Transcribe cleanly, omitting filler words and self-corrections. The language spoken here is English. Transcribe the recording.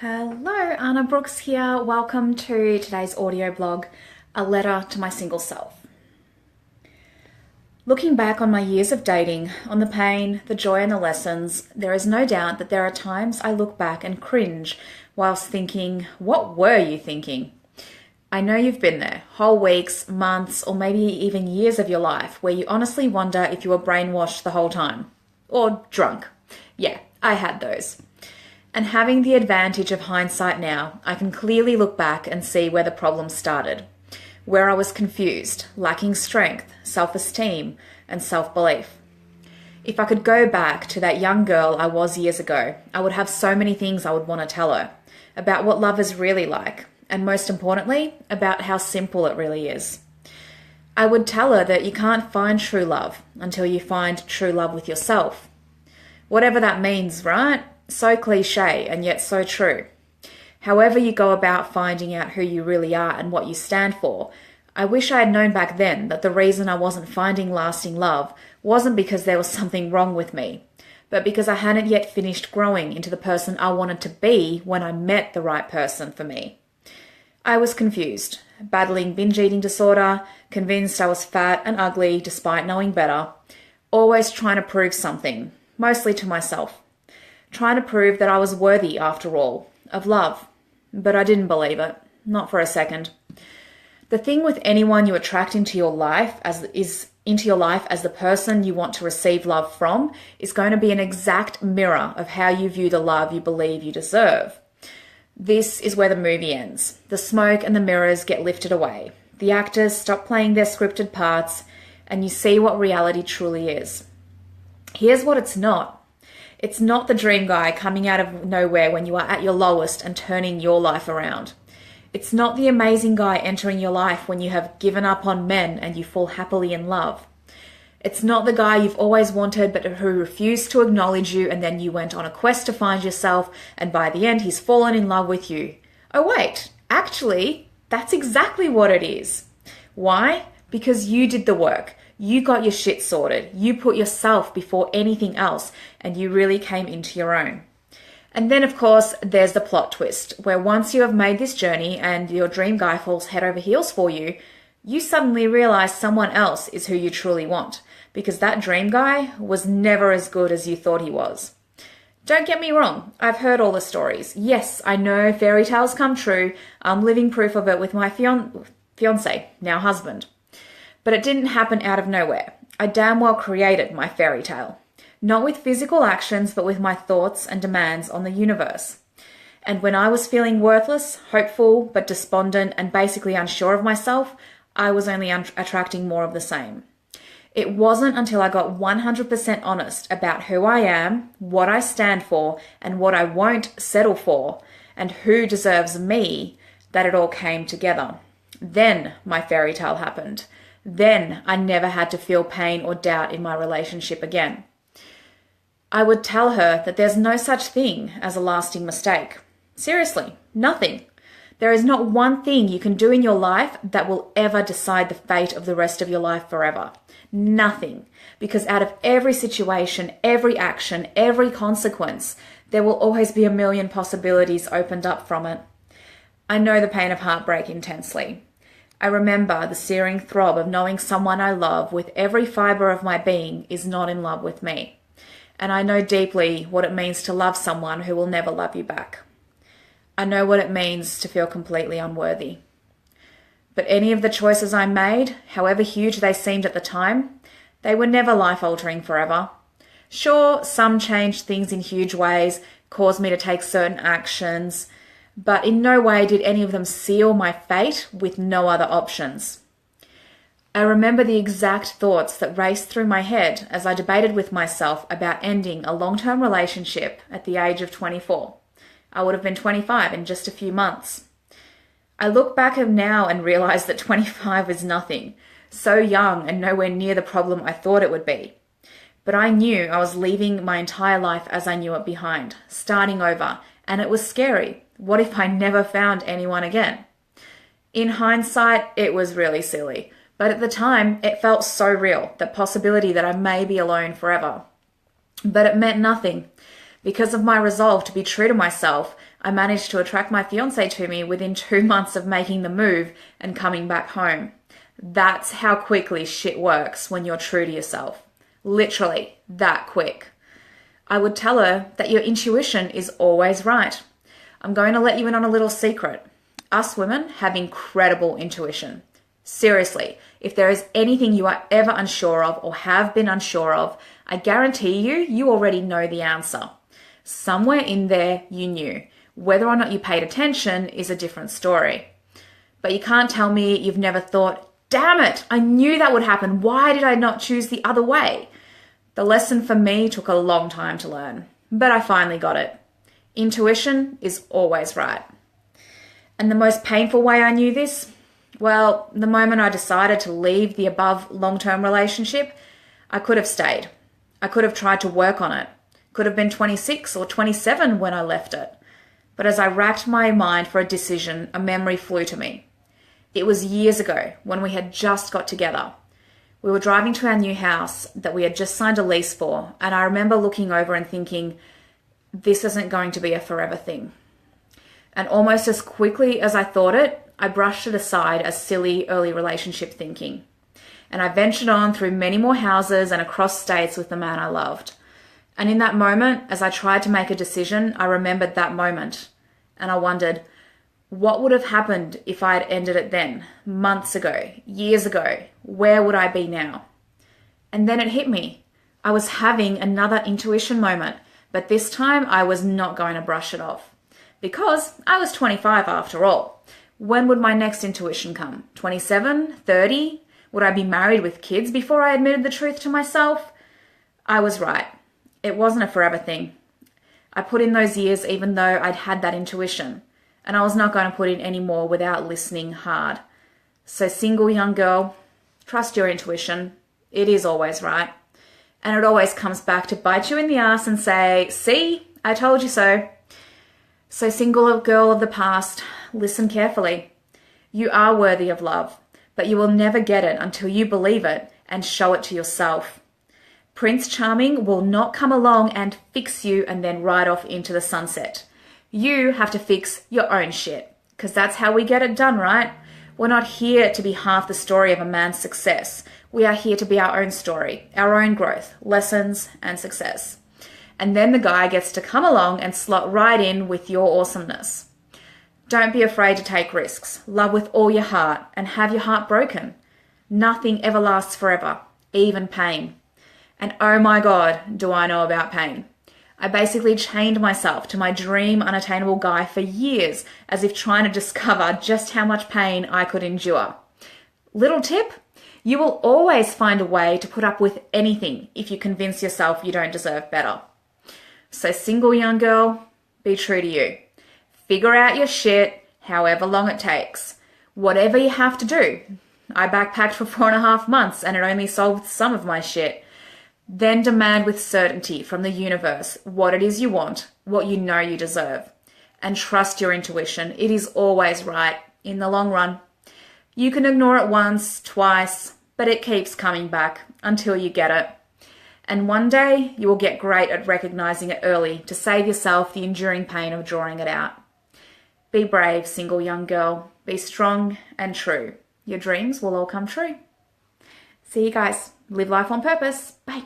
Hello, Anna Brooks here. Welcome to today's audio blog, A Letter to My Single Self. Looking back on my years of dating, on the pain, the joy and the lessons, there is no doubt that there are times I look back and cringe whilst thinking, what were you thinking? I know you've been there, whole weeks, months, or maybe even years of your life where you honestly wonder if you were brainwashed the whole time. Or drunk. Yeah, I had those. And having the advantage of hindsight now, I can clearly look back and see where the problem started, where I was confused, lacking strength, self-esteem, and self-belief. If I could go back to that young girl I was years ago, I would have so many things I would want to tell her about what love is really like, and most importantly, about how simple it really is. I would tell her that you can't find true love until you find true love with yourself. Whatever that means, right? So cliche and yet so true. However you go about finding out who you really are and what you stand for, I wish I had known back then that the reason I wasn't finding lasting love wasn't because there was something wrong with me, but because I hadn't yet finished growing into the person I wanted to be when I met the right person for me. I was confused, battling binge eating disorder, convinced I was fat and ugly despite knowing better, always trying to prove something, mostly to myself. Trying to prove that I was worthy, after all, of love. But I didn't believe it. Not for a second. The thing with anyone you attract into your life as the person you want to receive love from is going to be an exact mirror of how you view the love you believe you deserve. This is where the movie ends. The smoke and the mirrors get lifted away. The actors stop playing their scripted parts, and you see what reality truly is. Here's what it's not. It's not the dream guy coming out of nowhere when you are at your lowest and turning your life around. It's not the amazing guy entering your life when you have given up on men and you fall happily in love. It's not the guy you've always wanted but who refused to acknowledge you and then you went on a quest to find yourself and by the end he's fallen in love with you. Oh wait, actually, that's exactly what it is. Why? Because you did the work. You got your shit sorted. You put yourself before anything else and you really came into your own. And then, of course, there's the plot twist where once you have made this journey and your dream guy falls head over heels for you, you suddenly realize someone else is who you truly want because that dream guy was never as good as you thought he was. Don't get me wrong. I've heard all the stories. Yes, I know fairy tales come true. I'm living proof of it with my fiance, now husband. But it didn't happen out of nowhere. I damn well created my fairy tale. Not with physical actions, but with my thoughts and demands on the universe. And when I was feeling worthless, hopeful, but despondent and basically unsure of myself, I was only attracting more of the same. It wasn't until I got 100% honest about who I am, what I stand for, and what I won't settle for, and who deserves me, that it all came together. Then my fairy tale happened. Then I never had to feel pain or doubt in my relationship again. I would tell her that there's no such thing as a lasting mistake. Seriously, nothing. There is not one thing you can do in your life that will ever decide the fate of the rest of your life forever. Nothing. Because out of every situation, every action, every consequence, there will always be a million possibilities opened up from it. I know the pain of heartbreak intensely. I remember the searing throb of knowing someone I love with every fibre of my being is not in love with me. And I know deeply what it means to love someone who will never love you back. I know what it means to feel completely unworthy. But any of the choices I made, however huge they seemed at the time, they were never life-altering forever. Sure, some changed things in huge ways, caused me to take certain actions, but in no way did any of them seal my fate with no other options. I remember the exact thoughts that raced through my head as I debated with myself about ending a long-term relationship at the age of 24. I would have been 25 in just a few months. I look back at now and realize that 25 is nothing, so young and nowhere near the problem I thought it would be. But I knew I was leaving my entire life as I knew it behind, starting over, and it was scary. What if I never found anyone again? In hindsight, it was really silly, but at the time, it felt so real, the possibility that I may be alone forever. But it meant nothing. Because of my resolve to be true to myself, I managed to attract my fiance to me within 2 months of making the move and coming back home. That's how quickly shit works when you're true to yourself. Literally, that quick. I would tell her that your intuition is always right. I'm going to let you in on a little secret. Us women have incredible intuition. Seriously, if there is anything you are ever unsure of or have been unsure of, I guarantee you already know the answer. Somewhere in there you knew. Whether or not you paid attention is a different story. But you can't tell me you've never thought, damn it, I knew that would happen. Why did I not choose the other way? The lesson for me took a long time to learn, but I finally got it. Intuition is always right. And the most painful way I knew this? Well, the moment I decided to leave the above long-term relationship, I could have stayed. I could have tried to work on it. Could have been 26 or 27 when I left it. But as I racked my mind for a decision, a memory flew to me. It was years ago when we had just got together. We were driving to our new house that we had just signed a lease for, and I remember looking over and thinking, this isn't going to be a forever thing. And almost as quickly as I thought it, I brushed it aside as silly early relationship thinking. And I ventured on through many more houses and across states with the man I loved. And in that moment, as I tried to make a decision, I remembered that moment. And I wondered, what would have happened if I had ended it then, months ago, years ago? Where would I be now? And then it hit me. I was having another intuition moment, but this time I was not going to brush it off. Because I was 25 after all. When would my next intuition come? 27? 30? Would I be married with kids before I admitted the truth to myself? I was right. It wasn't a forever thing. I put in those years even though I'd had that intuition. And I was not going to put in any more without listening hard. So single young girl, trust your intuition. It is always right. And it always comes back to bite you in the ass and say, see, I told you so. So single girl of the past, listen carefully. You are worthy of love, but you will never get it until you believe it and show it to yourself. Prince Charming will not come along and fix you and then ride off into the sunset. You have to fix your own shit, because that's how we get it done, right? We're not here to be half the story of a man's success. We are here to be our own story, our own growth, lessons, and success. And then the guy gets to come along and slot right in with your awesomeness. Don't be afraid to take risks. Love with all your heart and have your heart broken. Nothing ever lasts forever, even pain. And oh my God, do I know about pain. I basically chained myself to my dream unattainable guy for years, as if trying to discover just how much pain I could endure. Little tip, you will always find a way to put up with anything if you convince yourself you don't deserve better. So single young girl, be true to you. Figure out your shit, however long it takes. Whatever you have to do. I backpacked for 4.5 months and it only solved some of my shit. Then demand with certainty from the universe what it is you want, what you know you deserve. And trust your intuition. It is always right in the long run. You can ignore it once, twice, but it keeps coming back until you get it. And one day you will get great at recognizing it early to save yourself the enduring pain of drawing it out. Be brave, single young girl. Be strong and true. Your dreams will all come true. See you guys. Live life on purpose. Bye.